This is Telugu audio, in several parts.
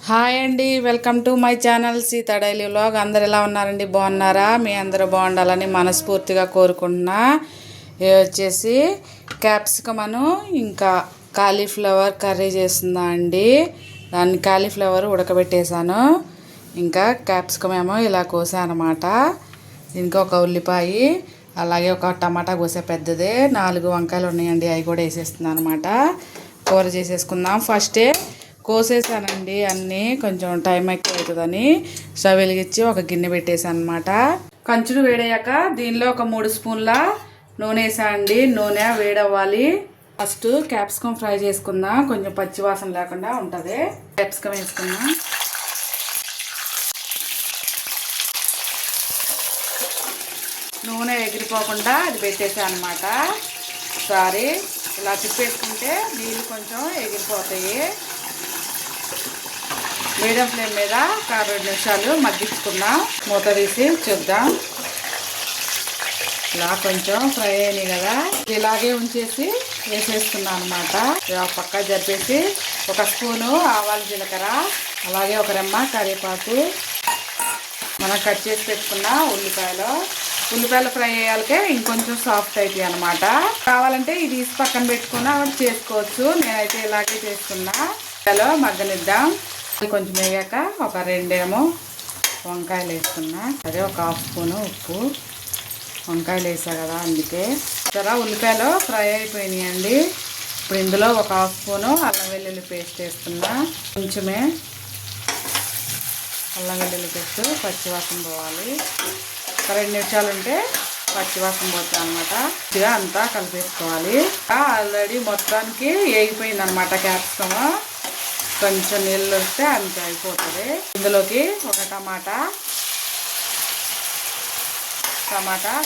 హాయ్ అండి, welcome to my channel Sita daily vlog. అందరు ఎలా ఉన్నారండి? బాగున్నారా? మీ అందరూ బాగుండాలని మనస్ఫూర్తిగా కోరుకుంటున్నా. ఇది వచ్చేసి క్యాప్సికమ్ ఇంకా కాలీఫ్లవర్ కర్రీ చేస్తుందా అండి. దాన్ని కాలీఫ్లవర్ ఉడకబెట్టేశాను. ఇంకా క్యాప్సికమ్ ఏమో ఇలా కోసాను అనమాట. దీనికి ఒక ఉల్లిపాయ, అలాగే ఒక టమాటా కోసే పెద్దదే, 4 వంకాయలు ఉన్నాయండి, అవి కూడా వేసేస్తున్నాను అనమాట. కూర చేసేసుకుందాం. ఫస్టే కోసేసానండి అన్నీ, కొంచెం టైం ఎక్కువ అవుతుందని స్టవ్ వెలిగించి ఒక గిన్నె పెట్టేసాను అనమాట. కంచుడు వేడయ్యాక దీనిలో ఒక 3 స్పూన్ల నూనె వేసానండి. నూనె వేడవ్వాలి. ఫస్ట్ క్యాప్సికమ్ ఫ్రై చేసుకుందాం, కొంచెం పచ్చి వాసన లేకుండా ఉంటుంది. క్యాప్సికమ్ వేసుకుందాం. నూనె ఎగిరిపోకుండా అది పెట్టేసాను అనమాట. ఒకసారి ఇలా తిప్పేసుకుంటే నీళ్ళు కొంచెం ఎగిరిపోతాయి. మీడియం ఫ్లేమ్ మీద ఒక 2 నిమిషాలు మగ్గించుకుందాం. మూత తీసి చూద్దాం. ఇలా కొంచెం ఫ్రై అయినాయి కదా, ఇలాగే ఉంచేసి వేసేస్తున్నాను అనమాట. ఒక పక్క జరిపేసి 1 స్పూను ఆవాలు జీలకర్ర, అలాగే 1 రెమ్మ కరివేపాకు, మనం కట్ చేసి పెట్టుకున్న ఉల్లిపాయలు ఫ్రై అయ్యాకే ఇంకొంచెం సాఫ్ట్ అవుతాయి అనమాట. కావాలంటే ఇది తీసి పక్కన పెట్టుకున్నా చేసుకోవచ్చు. నేనైతే ఇలాగే చేస్తున్నా. మగ్గనిద్దాం. కొంచెం వేగాక ఒక 2 వంకాయలు వేసుకున్నా. అదే ఒక 1/2 స్పూను ఉప్పు. వంకాయలు వేసా కదా అందుకే. ఉల్లిపాయలు ఫ్రై అయిపోయినాయండి. ఇప్పుడు ఇందులో ఒక 1/2 స్పూను అల్లం వెల్లుల్లి పేస్ట్ వేస్తున్నా. కొంచెమే అల్లం వెల్లుల్లి పేస్ట్ పచ్చివాసన పోవాలి. ఒక 2 నిమిషాలు ఉంటే పచ్చివాసన పోతుంది అనమాట. ఇదిగా అంతా కలిపేసుకోవాలి. ఆల్రెడీ మొత్తానికి వేగిపోయింది అనమాట క్యాప్సికమ్. కొంచెం నీళ్ళు వస్తే అంతే అయిపోతుంది. ఇందులోకి ఒక టమాటా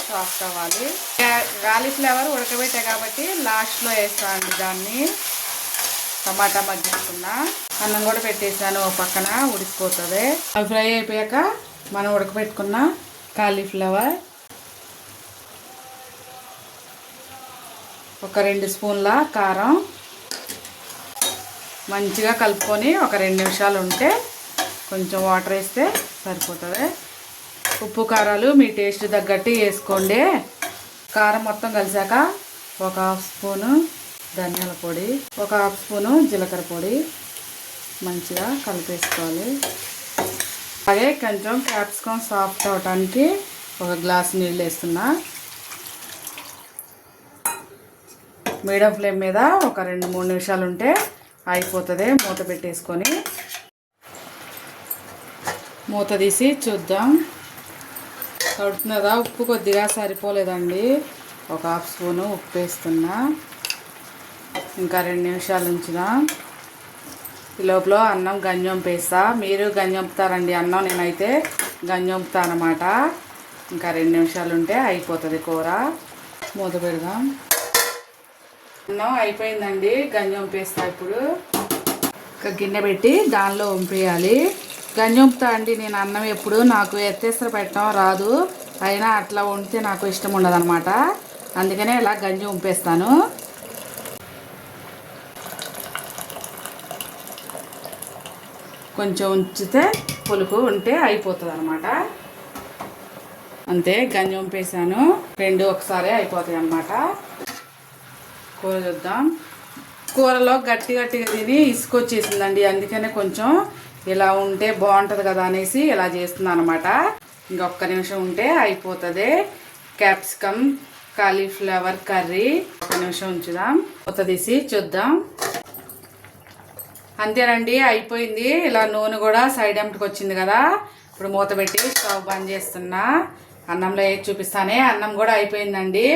సాఫ్ట్ అవ్వాలి. కాలీఫ్లవర్ ఉడకబెట్టే కాబట్టి లాస్ట్లో వేస్తాను దాన్ని. టమాటా మగ్గించుకున్నా. అన్నం కూడా పెట్టేసాను పక్కన, ఉడికిపోతుంది. అవి ఫ్రై అయిపోయాక మనం ఉడకబెట్టుకున్న కాలీఫ్లవర్, ఒక 2 స్పూన్ల కారం మంచిగా కలుపుకొని ఒక 2 నిమిషాలు ఉంటే కొంచెం వాటర్ వేస్తే సరిపోతుంది. ఉప్పు కారాలు మీ టేస్ట్ తగ్గట్టు వేసుకోండి. కారం మొత్తం కలిసాక ఒక 1/2 స్పూను ధనియాల పొడి, ఒక 1/2 స్పూను జీలకర్ర పొడి మంచిగా కలిపేసుకోవాలి. అలాగే కొంచెం క్యాప్సికమ్ సాఫ్ట్ అవడానికి ఒక గ్లాస్ నీళ్ళు వేస్తున్నా. మీడియం ఫ్లేమ్ మీద ఒక 2-3 నిమిషాలు ఉంటే అయిపోతుంది. మూత పెట్టేసుకొని మూత తీసి చూద్దాం. తడుతున్నదా? ఉప్పు కొద్దిగా సరిపోలేదండి. ఒక 1/2 స్పూను ఉప్పు వేస్తున్నా. ఇంకా 2 నిమిషాలు ఉంచుదాం. ఈ లోపల అన్నం గంజొంపేస్తా. మీరు గంజొంపుతారండి అన్నం, నేనైతే గంజొంపుతానమాట. ఇంకా 2 నిమిషాలు ఉంటే అయిపోతుంది కూర. మూత పెడదాం. అన్నం అయిపోయిందండి, గంజొంపేస్తా. ఇప్పుడు ఒక గిన్నె పెట్టి దానిలో వంపేయాలి. గంజొంపుతా అండి నేను అన్నం. ఎప్పుడు నాకు ఎత్తేసరి పెట్టడం రాదు, అయినా అట్లా వండితే నాకు ఇష్టం ఉండదు అనమాట. అందుకనే ఇలా గంజి వంపేస్తాను. కొంచెం ఉంచితే పులుపు ఉంటే అయిపోతుంది అనమాట. అంతే, గంజి వంపేసాను. 2 ఒకసారి అయిపోతాయి అన్నమాట. కూర చూద్దాం. కూరలో గట్టిగా తిని ఇసుకొచ్చేసిందండి, అందుకనే కొంచెం ఇలా ఉంటే బాగుంటుంది కదా అనేసి ఇలా చేస్తున్నాను అనమాట. ఇంకొక నిమిషం ఉంటే అయిపోతుంది క్యాప్సికమ్ కాలీఫ్లవర్ కర్రీ. 1 నిమిషం ఉంచుదాం. మూత తీసి చూద్దాం. అంతేనండి, అయిపోయింది. ఇలా నూనె కూడా సైడ్ ఎంపుకి వచ్చింది కదా. ఇప్పుడు మూత పెట్టి స్టవ్ బంద్ చేస్తున్నా. అన్నంలో ఏది చూపిస్తానే. అన్నం కూడా అయిపోయిందండి.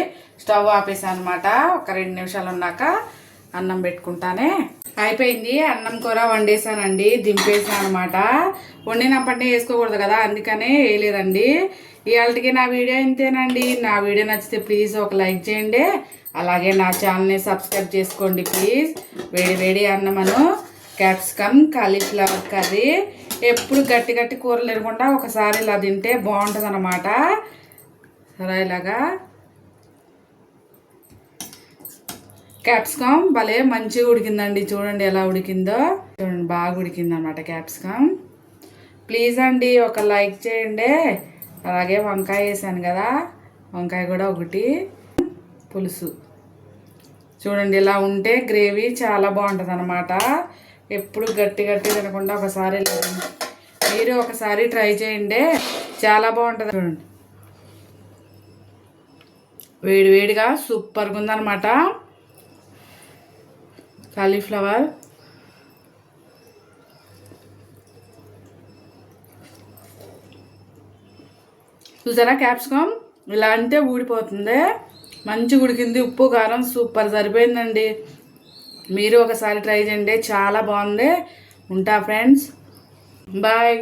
స్టవ్ ఆపేసాను అనమాట. ఒక 2 నిమిషాలు ఉన్నాక అన్నం పెట్టుకుంటానే. అయిపోయింది. అన్నం కూర వండేసానండి, దింపేసాను అనమాట. వండినప్పటినీ వేసుకోకూడదు కదా, అందుకనే వేయలేదండి. ఇవాళకి నా వీడియో ఇంతేనండి. నా వీడియో నచ్చితే ప్లీజ్ ఒక లైక్ చేయండి. అలాగే నా ఛానల్ని సబ్స్క్రైబ్ చేసుకోండి ప్లీజ్. వేడి వేడి అన్నమను క్యాప్సికమ్ కాలీఫ్లవర్ కర్రీ. ఎప్పుడు గట్టి కూరలు లేకుండా ఒకసారి ఇలా తింటే బాగుంటుంది అన్నమాట. సరే, ఇలాగా క్యాప్సికమ్ భలే మంచిగా ఉడికిందండి. చూడండి ఎలా ఉడికిందో. చూడండి బాగా ఉడికింది అన్నమాట క్యాప్సికమ్. ప్లీజ్ అండి ఒక లైక్ చేయండి. అలాగే వంకాయ వేసాను కదా, వంకాయ కూడా ఒకటి. పులుసు చూడండి ఇలా ఉంటే గ్రేవీ చాలా బాగుంటుంది అన్నమాట. ఎప్పుడు గట్టి గట్టి తినకుండా ఒకసారి మీరు ఒకసారి ట్రై చేయండి, చాలా బాగుంటుంది. చూడండి వేడి వేడిగా సూపర్గా ఉందన్నమాట కాలీఫ్లవర్. చూసారా క్యాప్సికమ్ ఇలా అంటే ఊడిపోతుంది. మంచిగా ఉడికింది, ఉప్పు కారం సూపర్ సరిపోయిందండి. మీరు ఒకసారి ట్రై చేయండి, చాలా బాగుంది. ఉంటా ఫ్రెండ్స్, బాయ్.